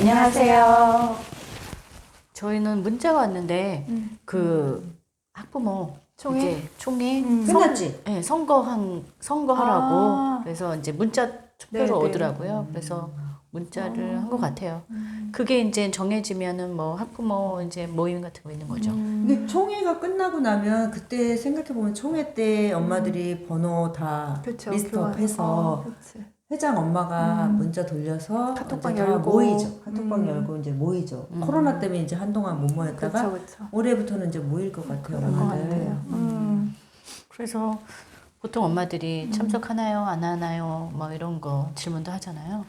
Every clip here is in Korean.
안녕하세요. 저희는 문자가 왔는데 그 학부모 총회? 이제 총회 끝났지? 네, 선거하라고 그래서 이제 문자 투표로 네, 네. 오더라고요. 그래서 문자를 한 것 같아요. 그게 이제 정해지면은 뭐 학부모 이제 모임 같은 거 있는 거죠. 근데 총회가 끝나고 나면 그때 생각해보면 총회 때 엄마들이 번호 다 그쵸, 리스트업해서 그치. 회장 엄마가 문자 돌려서 카톡방 이제 다 열고. 모이죠. 카톡방 열고 이제 모이죠. 코로나 때문에 이제 한동안 못 모였다가 그쵸. 올해부터는 이제 모일 것 같아요. 그럴 것 엄마들. 같아요. 그래서 보통 엄마들이 참석하나요, 안 하나요, 뭐 이런 거 질문도 하잖아요.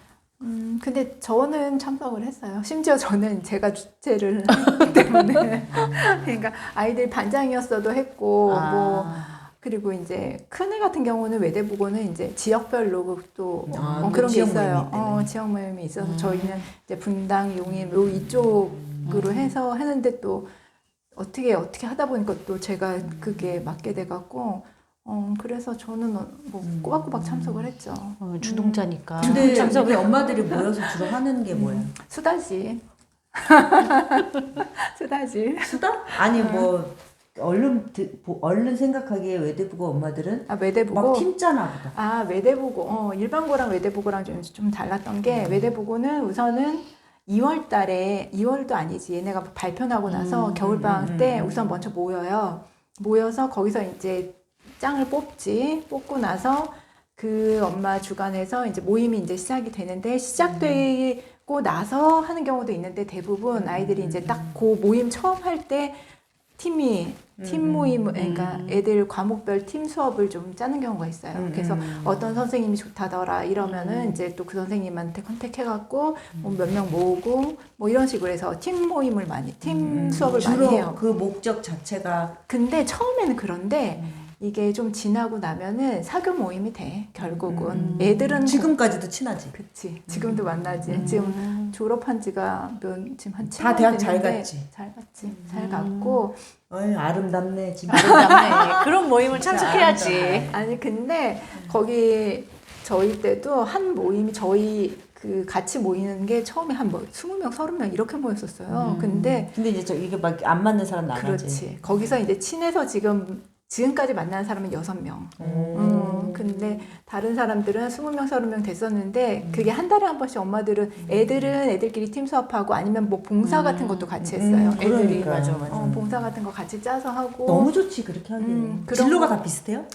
근데 저는 참석을 했어요. 심지어 저는 제가 주최를 했기 때문에. 그러니까 아이들 반장이었어도 했고, 뭐, 그리고 이제 큰애 같은 경우는 외대부고는 이제 지역별로 또 그런 게 지역 있어요. 모임이 있다네. 지역 모임이 있어서 저희는 이제 분당, 용인, 요 이쪽으로 해서 했는데 또 어떻게 하다 보니까 또 제가 그게 맡게 돼갖고, 그래서 저는 뭐 꼬박꼬박 참석을 했죠. 주동자니까. 근데 우리 엄마들이 모여서 주로 하는 게 뭐야? 수다지. 수다지. 수다? 아니 뭐 얼른 생각하기에 외대부고 엄마들은 외대부고. 막 팀 짜나 보다. 외대부고. 일반고랑 외대부고랑 좀 달랐던 게 외대부고는 우선은 2월 달에 2월도 아니지. 얘네가 발표나고 나서 겨울방학 때 우선 먼저 모여요. 모여서 거기서 이제 짱을 뽑고 나서 그 엄마 주관에서 이제 모임이 이제 시작이 되는데 시작되고 나서 하는 경우도 있는데 대부분 아이들이 이제 딱 그 모임 처음 할 때 팀 모임, 그러니까 애들 과목별 팀 수업을 좀 짜는 경우가 있어요. 그래서 어떤 선생님이 좋다더라 이러면은 이제 또 그 선생님한테 컨택해갖고 뭐 몇 명 모으고 뭐 이런 식으로 해서 팀 모임을 팀 수업을 많이 주로 해요. 그 목적 자체가 근데 처음에는 그런데 이게 좀 지나고 나면은 사교 모임이 돼, 결국은. 애들은. 지금까지도 친하지. 그치. 지금도 만나지. 지금 졸업한 지가 지금 한 7년 다 대학 잘 됐는데 갔지. 잘 갔지. 잘 갔고. 어이 아름답네 진짜. 아름답네. 그런 모임을 참석해야지. 아니, 근데 거기 저희 때도 한 모임이 저희 그 같이 모이는 게 처음에 한 20명, 30명 이렇게 모였었어요. 근데 이제 이게 막 안 맞는 사람 나가지. 그렇지. 거기서 이제 친해서 지금까지 만난 사람은 6명. 근데 다른 사람들은 20명, 30명 됐었는데 그게 한 달에 한 번씩 엄마들은 애들은 애들끼리 팀 수업하고 아니면 뭐 봉사 같은 것도 같이 했어요. 애들이. 그러니까. 맞아. 봉사 같은 거 같이 짜서 하고. 너무 좋지 그렇게 하기는. 그런 진로가 거. 다 비슷해요?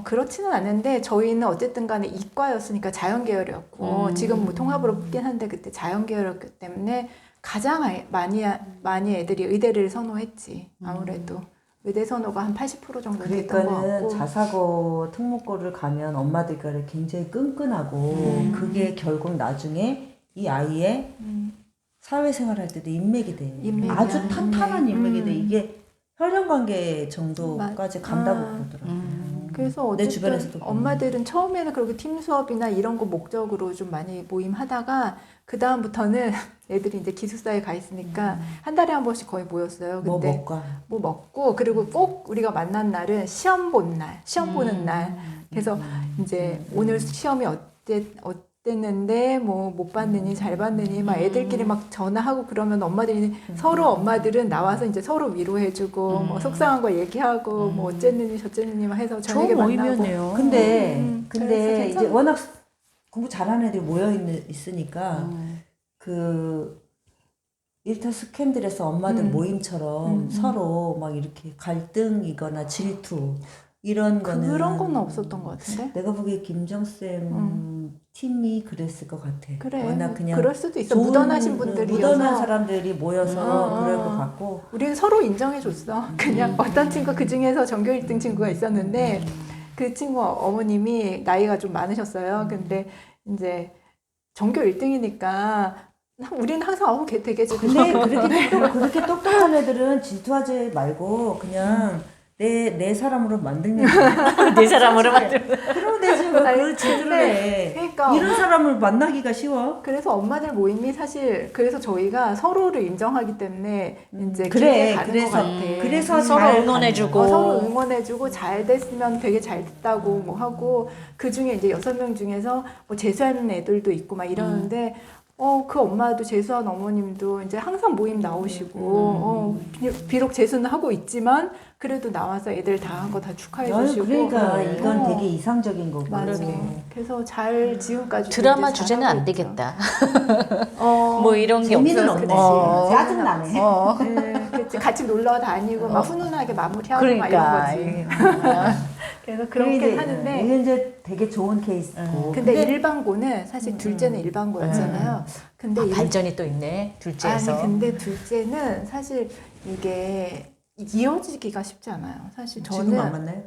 그렇지는 않는데 저희는 어쨌든 간에 이과였으니까 자연계열이었고 지금 뭐 통합으로 뽑긴 한데 그때 자연계열이었기 때문에 가장 많이 애들이 의대를 선호했지. 아무래도. 의대 선호가 한 80% 정도 됐던 것 같고. 그러니까는 자사고 특목고를 가면 엄마들과 굉장히 끈끈하고 그게 결국 나중에 이 아이의 사회생활 할 때도 인맥이 돼. 인맥이야. 아주 탄탄한 인맥이 돼. 이게 혈연관계 정도까지 간다고 그러더라고요. 그래서 내 어쨌든 주변에서도 엄마들은 처음에는 그렇게 팀 수업이나 이런 거 목적으로 좀 많이 모임하다가 그 다음부터는 애들이 이제 기숙사에 가 있으니까 한 달에 한 번씩 거의 모였어요. 뭐 근데 먹까? 뭐 먹고 그리고 꼭 우리가 만난 날은 시험 보는 날. 그래서 이제 오늘 시험이 어땠는데 뭐 못 봤느니 잘 봤느니 막 애들끼리 막 전화하고 그러면 서로 엄마들은 나와서 이제 서로 위로해주고 뭐 속상한 거 얘기하고 뭐 어쨌느니 저쨌느니 막 해서 저녁에 좋은 만나고. 모임이었네요. 근데 그래서 이제 워낙 공부 잘하는 애들이 있으니까 그 일타 스캔들에서 엄마들 모임처럼 서로 막 이렇게 갈등이거나 질투 이런 거는 그런 건 없었던 것 같은데. 내가 보기에 김정쌤 팀이 그랬을 것 같아. 그래. 워낙 그냥 그럴 수도 있어. 좋은, 묻어나신 분들이어서. 묻어난 사람들이 모여서 그럴 것 같고. 우리는 서로 인정해줬어. 그냥 어떤 친구 그 중에서 전교 1등 친구가 있었는데 그 친구 어머님이 나이가 좀 많으셨어요. 근데 이제 전교 1등이니까 우리는 항상 걔 되게 근데 그렇게 똑똑한 애들은 질투하지 말고 그냥 내 사람으로 만들면 돼. 내 사람으로 만들면 그러면 되지. 그걸 질투를 해. 그러니까 이런 사람을 만나기가 쉬워. 그래서 엄마들 모임이 사실 그래서 저희가 서로를 인정하기 때문에 이제 그래, 길게 가는 것 같아. 그래서 서로 잘 응원해주고. 서로 응원해주고 잘 됐으면 되게 잘 됐다고 뭐 하고 그 중에 이제 6명 중에서 뭐 재수하는 애들도 있고 막 이러는데 그 엄마도 재수한 어머님도 이제 항상 모임 나오시고, 비록 재수는 하고 있지만, 그래도 나와서 애들 다 한 거 다 축하해 주시고. 그러니까 네. 이건 되게 이상적인 거고. 맞아. 그래서 잘 지금까지 드라마 이제 주제는 잘하고 안 있죠. 되겠다. 어, 뭐 이런 게 재미는 없어서. 없네. 짜증나네. 네, 그치. 같이 놀러 다니고 막 훈훈하게 마무리하고 그러니까. 막 이런 거지. 그래서 그렇게 하는데 이게 이제 되게 좋은 케이스고. 근데 일반고는 사실 둘째는 일반고였잖아요. 근데 반전이 또 있네. 둘째에서. 아니 근데 둘째는 사실 이게 이어지기가 쉽지 않아요. 사실 지금 안 저는 만나요?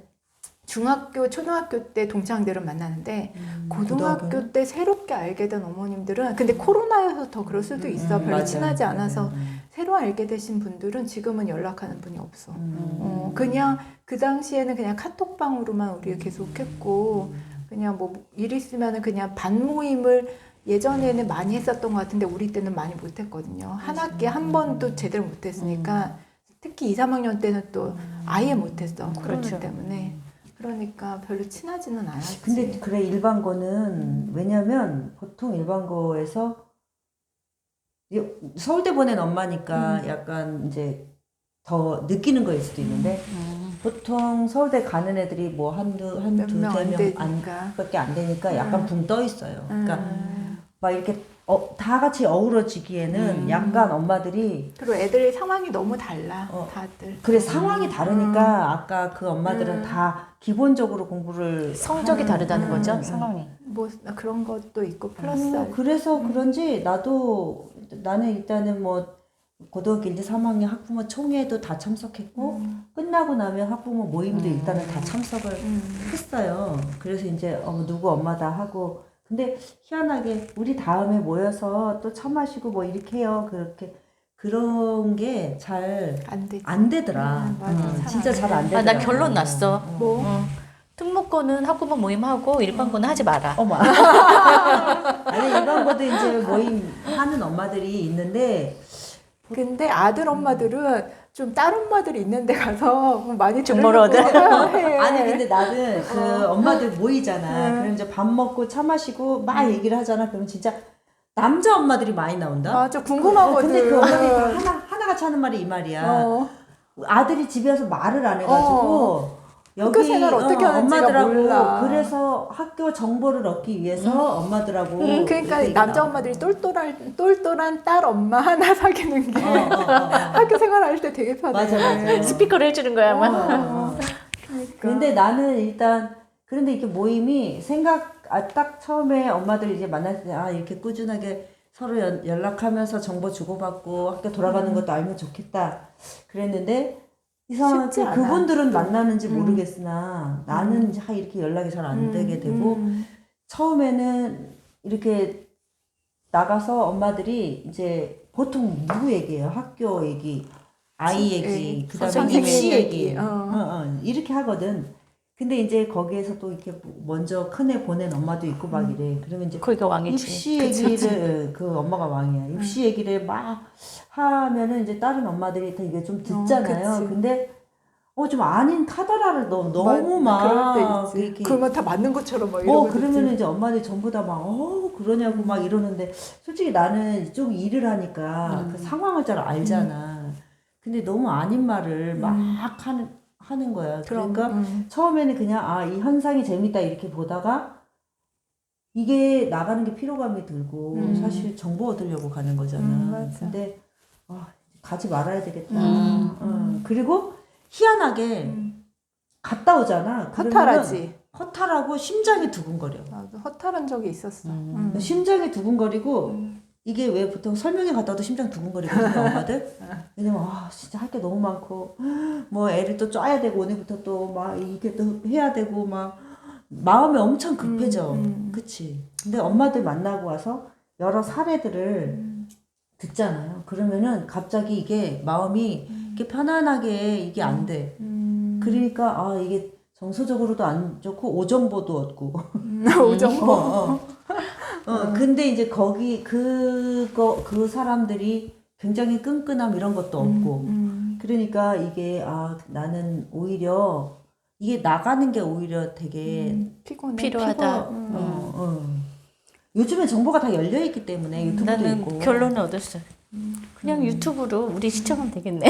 중학교, 초등학교 때 동창들은 만났는데 고등학교 고등학교는? 때 새롭게 알게 된 어머님들은 근데 코로나여서 더 그럴 수도 있어. 별로 맞아요. 친하지 않아서 맞아요. 새로 알게 되신 분들은 지금은 연락하는 분이 없어. 그냥 그 당시에는 그냥 카톡방으로만 우리가 계속했고 그냥 뭐 일 있으면은 그냥 반 모임을 예전에는 많이 했었던 것 같은데 우리 때는 많이 못했거든요. 한 학기에 한 번도 제대로 못했으니까 특히 2, 3학년 때는 또 아예 못했어. 코로나 그렇죠. 때문에. 그러니까 별로 친하지는 않았지. 근데 그래 일반고는 왜냐면 보통 일반고에서 서울대 보낸 엄마니까 약간 이제 더 느끼는 거일 수도 있는데 보통 서울대 가는 애들이 뭐 한두 몇 명 안 세 되니까. 명밖에 안 되니까 약간 붕 떠 있어요. 그러니까 음. 막 이렇게 다 같이 어우러지기에는 약간 엄마들이 그리고 애들 상황이 너무 달라. 다들. 그래 상황이 다르니까 아까 그 엄마들은 다 기본적으로 공부를 성적이 하는 다르다는 거죠. 상황이. 뭐 그런 것도 있고 플러스 그래서 그런지 나는 일단은 뭐 고등학교 1, 2, 3학년 학부모 총회도 다 참석했고 끝나고 나면 학부모 모임도 일단은 다 참석을 했어요. 그래서 이제 누구 엄마다 하고 근데 희한하게 우리 다음에 모여서 또 차 마시고 뭐 이렇게 해요. 그렇게 그런 게 잘 안 되지. 되더라. 맞아. 진짜 잘 안 되더라. 나 결론 났어. 뭐? 특목고는 학부모 모임하고 일반고는 하지 마라. 어머. 아니 일반고도 이제 모임 하는 엄마들이 있는데 근데 아들 엄마들은 좀 딸 엄마들이 있는데 가서 많이 정보를 들으려고 해. 아니 근데 나는 그 엄마들 모이잖아. 그럼 이제 밥 먹고 차 마시고 막 얘기를 하잖아. 그럼 진짜 남자 엄마들이 많이 나온다. 맞아 궁금하거든. 근데 그 엄마들이 다 하나같이 하는 말이 이 말이야. 아들이 집에 와서 말을 안 해가지고 학교 생활 어떻게 하는지가 엄마들하고 몰라. 그래서 학교 정보를 얻기 위해서 엄마들하고 그러니까 이렇게 남자 나와. 엄마들이 똘똘한 딸 엄마 하나 사귀는 게 학교 생활할 때 되게 편해. 맞아. 스피커를 해주는 거야, 아마. 그러니까. 근데 나는 일단 그런데 이렇게 모임이 딱 처음에 엄마들 이제 만날 때 이렇게 꾸준하게 서로 연락하면서 정보 주고받고 학교 돌아가는 것도 알면 좋겠다 그랬는데 이상하게 쉽지 않아. 그분들은 만나는지 모르겠으나 나는 이제 이렇게 연락이 잘 안 되게 되고 처음에는 이렇게 나가서 엄마들이 이제 보통 누구 얘기예요? 학교 얘기, 아이 얘기, 그다음에 선생님 입시 얘기 얘기. 이렇게 하거든. 근데 이제 거기에서 또 이렇게 먼저 큰애 보낸 엄마도 있고 막 이래. 그러면 이제 거기가 왕이지. 입시 얘기를 그 엄마가 왕이야. 입시 얘기를 막 하면은 이제 다른 엄마들이 다 이게 좀 듣잖아요. 그치. 근데 좀 아닌 타더라를 너무 막 그럴 때 있지. 이렇게 그러면 다 맞는 것처럼 막 이러고 그러면 이제 엄마들이 전부 다 막 그러냐고 막 이러는데 솔직히 나는 좀 일을 하니까 그 상황을 잘 알잖아. 근데 너무 아닌 말을 막 하는 거야. 그러니까 처음에는 그냥 이 현상이 재밌다 이렇게 보다가 이게 나가는 게 피로감이 들고 사실 정보 얻으려고 가는 거잖아. 맞아. 근데 가지 말아야 되겠다. 그리고 희한하게 갔다 오잖아. 허탈하지. 허탈하고 심장이 두근거려. 나도 허탈한 적이 있었어. 심장이 두근거리고 이게 왜 보통 설명회 갔다 와도 심장 두근거리거든요, 엄마들. 왜냐면 진짜 할 게 너무 많고 뭐 애를 또 쪄야 되고 오늘부터 또 막 이게 또 해야 되고 막 마음이 엄청 급해져. 그치? 근데 엄마들 만나고 와서 여러 사례들을 듣잖아요. 그러면은 갑자기 이게 마음이 이렇게 편안하게 이게 안 돼. 그러니까 이게 정서적으로도 안 좋고 오정보도 얻고. 오정보. 근데 이제 거기 그 사람들이 굉장히 끈끈함 이런 것도 없고. 그러니까 이게 나는 오히려 이게 나가는 게 오히려 되게 피곤해. 필요하다. 요즘에 정보가 다 열려 있기 때문에 유튜브도 나는 있고. 결론을 얻었어. 그냥 유튜브로 우리 시청하면 되겠네.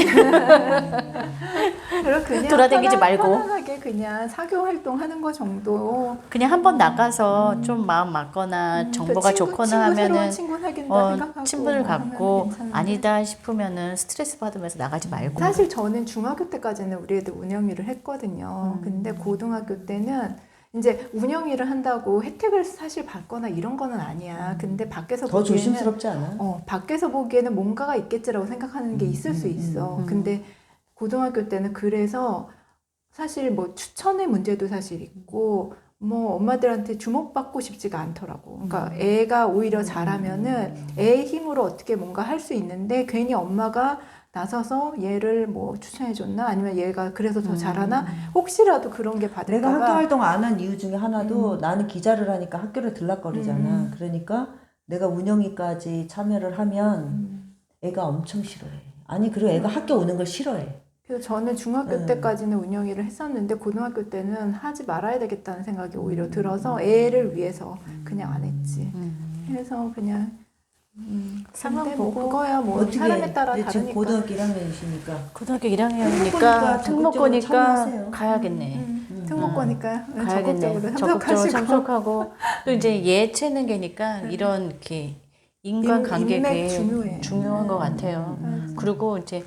그리고 그냥 돌아다니지 말고. 편안하게 그냥 사교 활동하는 거 정도. 그냥 한번 나가서 좀 마음 맞거나 정보가 좋거나 새로운 하면은 친구 사귄다 생각하고 친분을 뭐 하면 갖고 괜찮은데. 아니다 싶으면은 스트레스 받으면서 나가지 말고. 사실 저는 중학교 때까지는 우리 애들 운영 일을 했거든요. 근데 고등학교 때는 이제 운영 일을 한다고 혜택을 사실 받거나 이런 거는 아니야. 근데 밖에서 더 보기에는 조심스럽지 않아? 밖에서 보기에는 뭔가가 있겠지라고 생각하는 게 있을 수 있어. 근데 고등학교 때는 그래서 사실 뭐 추천의 문제도 사실 있고 뭐 엄마들한테 주목받고 싶지가 않더라고. 그러니까 애가 오히려 잘하면은 애의 힘으로 어떻게 뭔가 할 수 있는데 괜히 엄마가 나서서 얘를 뭐 추천해줬나 아니면 얘가 그래서 더 잘하나 혹시라도 그런 게 내가 받을까 학교 봐. 활동 안 한 이유 중에 하나도 나는 기자를 하니까 학교를 들락거리잖아. 그러니까 내가 운영위까지 참여를 하면 애가 엄청 싫어해. 아니 그리고 애가 학교 오는 걸 싫어해. 그래서 저는 중학교 때까지는 운영 일을 했었는데 고등학교 때는 하지 말아야 되겠다는 생각이 오히려 들어서 애를 위해서 그냥 안 했지. 그래서 그냥 상황 근데 뭐 보고 그거야 뭐 어떻게 사람에 따라 이제 지금 다르니까. 고등학교 1학년이시니까 고등학교 특목고니까 1학년이니까 적극적으로 특목고니까 참여하세요. 가야겠네. 특목고니까 가야겠네. 적극적으로 적극적으로 참석하시고 참석하고 또 이제 예체능 계니까 이런 이렇게 인간관계가 인맥 중요해. 중요한 것 같아요. 그리고 이제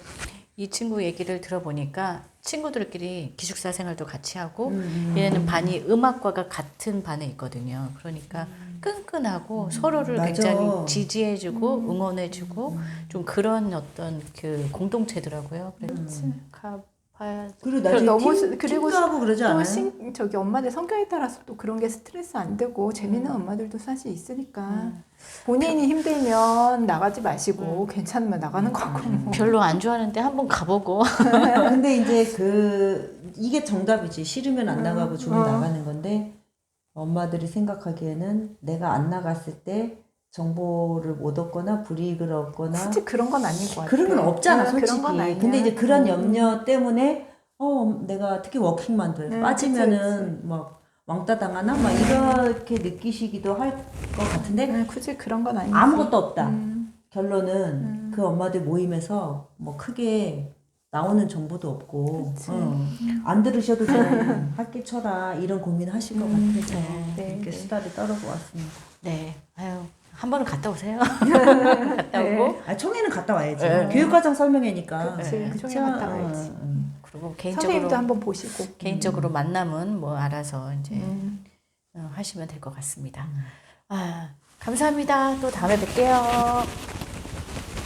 이 친구 얘기를 들어보니까 친구들끼리 기숙사 생활도 같이 하고 얘는 반이 음악과가 같은 반에 있거든요. 그러니까 끈끈하고 서로를 맞아. 굉장히 지지해주고 응원해주고 좀 그런 어떤 그 공동체더라고요. 그래서 가봐야 그리고 나중에 너무 팀도 하고 그러지 않아요? 저기 엄마들 성격에 따라서 또 그런 게 스트레스 안 되고 재밌는 엄마들도 사실 있으니까 본인이 힘들면 나가지 마시고 괜찮으면 나가는 거고 뭐. 별로 안 좋아하는데 한번 가보고 근데 이제 이게 정답이지. 싫으면 안 나가고 좋으면 나가는 건데 엄마들이 생각하기에는 내가 안 나갔을 때 정보를 못 얻거나 불이익을 얻거나 솔직히 그런 건 아닌 것 같아. 그런 건 없잖아, 그런 솔직히. 건 아니야. 근데 이제 그런 염려 때문에 내가 특히 워킹맘들 빠지면은 막 왕따 당하나 막 이렇게 느끼시기도 할 것 같은데 굳이 그런 건 아니지. 아무것도 없다. 결론은 그 엄마들 모임에서 뭐 크게 나오는 정보도 없고 안 들으셔도 좀 할게 쳐라 이런 고민하실 것 같아서 네, 이렇게 네. 수다를 떨어보았습니다. 네, 아유 한 번은 갔다 오세요. 갔다 오고 총회는 갔다 와야지. 네. 교육과정 설명회니까. 그치, 총회 갔다 와야지. 그리고 선생님도 한번 보시고. 개인적으로 만남은 뭐 알아서 이제 하시면 될 것 같습니다. 아, 감사합니다. 또 다음에 뵐게요.